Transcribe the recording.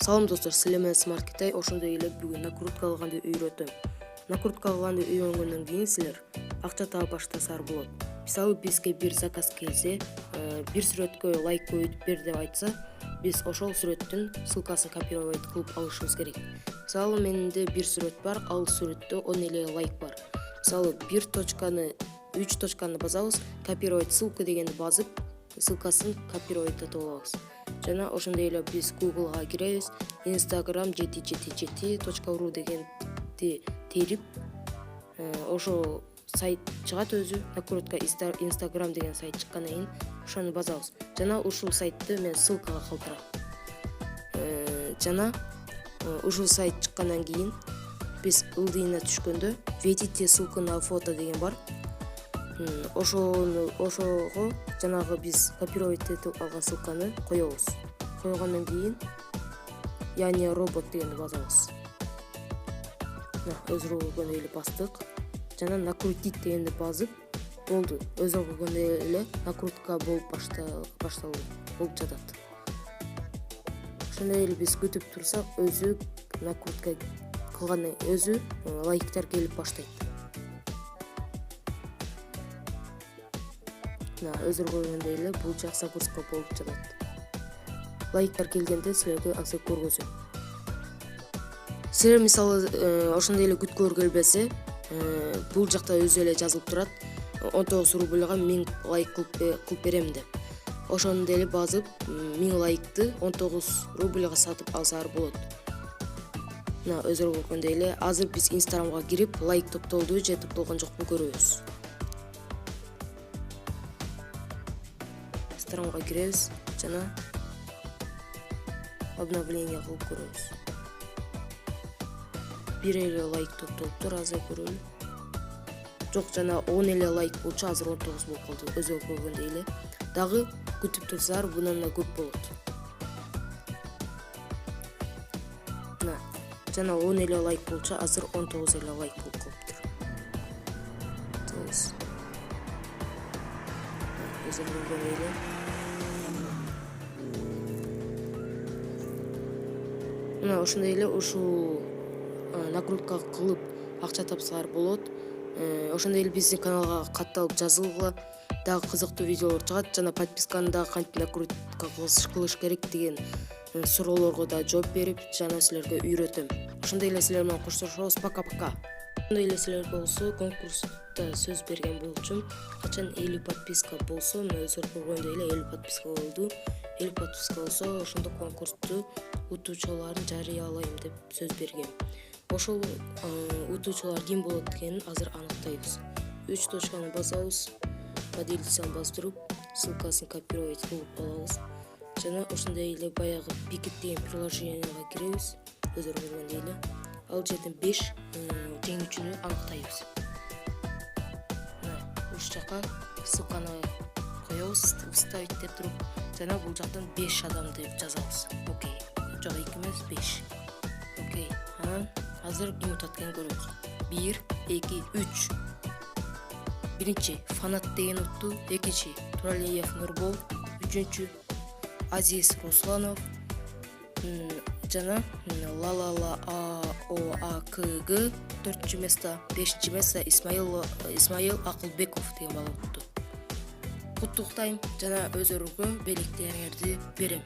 Салам достор, силер менен Smart Китай. Ошондой эле бүгүн накрутка алганды үйрөтөм. Накрутка алганды үйрөнгөндөн кийин силер акча таап баштасаар болот. Мисалы бизге бир заказ келсе, бир сүрөткө лайк коюп бер деп айтса, биз ошол сүрөттүн ссылкасын копировать кылып алышыбыз керек. Мисалы менде бир сүрөт бар, ал сүрөттө 10 эле лайк бар. Мисалы 3 точканы басабыз, копировать ссылку дегенди басып, ссылкасын копировать этип алабыз. Жана ошондой эле биз Google'га киребиз, instagram777.ru дегенди терип, ошо сайт чыгат өзү, накрутка Instagram деген сайт чыккандан кийин ошону басабыз. Жана ушул сайтты мен ссылкага калтырам. Жана ушул сайт чыккандан кийин биз ылдыйына түшкөндө введите ссылку на фото деген бар. Ошого жанагы биз копировать этип алган ссылканы коебуз. Койгондон кийин яни робот дегенди басабыз. Өзү көргөндөй эле бастык. Жана накрутить дегенди басып болду. Өзү көргөндөй эле накрутка болуп башталды. Болуп жатат. Ошондой эле биз күтүп турсак, өзү накрутка кылгандан өзү лайктар келип баштайт. Өзү көргөндөй эле бул жак загрузка болуп жатат. Лайктар келгенде силерге азыр көргөзөм. Силер мисалы ошондой эле күткүлөр келбесе, бул жакта өзү эле жазылып турат. 19 рубльга 1000 лайк кылып берем деп. Ошондой эле басып 1000 лайкты 19 рубльга сатып алсаар болот. Өзү көргөндөй эле азыр биз Instagramга кирип, лайк топтолду же топтолгон жокпу көрөбүз. Instagramга киребиз жана обновление кылып көрөбүз. Бир эле лайк топтолуптур, азыр көрөлү. Жок, жана 10 эле лайк болчу, азыр 19 болуп калды. Өзү көргөндөй эле. Дагы күтүп турсаар bundan да көп болот. Жана 10 эле лайк болчу, азыр 19 эле лайк болуп калыптыр. Өзү көргөндөй эле. Ошондой эле ушул накрутка кылып акча тапсаар болот. Ошондой эле биздин каналга катталып жазылгыла, дагы кызыктуу видеолор чыгат. Жана подписканы дагы кантип накрутка кылыш керек деген суроолорго да жооп берип, жана силерге үйрөтөм. Ошондой эле силер менен коштошобуз. Пока-пока. Ошондой эле силер болсо конкурста сөз берген болчумун. Качан 50 подписка болсо, мен өзү көргөндөй эле 50 подписка болду. 50 подписка болсо, ошондо конкурсту утуучуларын жарыялайм деп сөз бергем. Ошол утуучулар ким болот экенин азыр аныктайбыз. 3 точканы басабыз, поделиться бастырып, ссылкасын копировать кылып алабыз. Жана ошондой эле баягы Picit деген приложенияга киребиз. Өзү көргөндөй эле. Ал жерден 5 жеңүүчүнү аныктайбыз. Уш жака ссылканы коебуз, вставить деп туруп, жана бул жактан 5 адам деп жазабыз. Окей. Жок, 2 эмес 5. Окей. Азыр ким утат экенин көрөбүз. 1, 2, 3. Биринчи Фанат деген утту, экинчи Туралиев Нурбол, үчүнчү Азиз Русланов, жана Лалала АОАКГ 4-чү место, 5-чи место Исмаил Акылбеков деген бала утту. Куттуктайм жана өзөргө белектериңерди берем.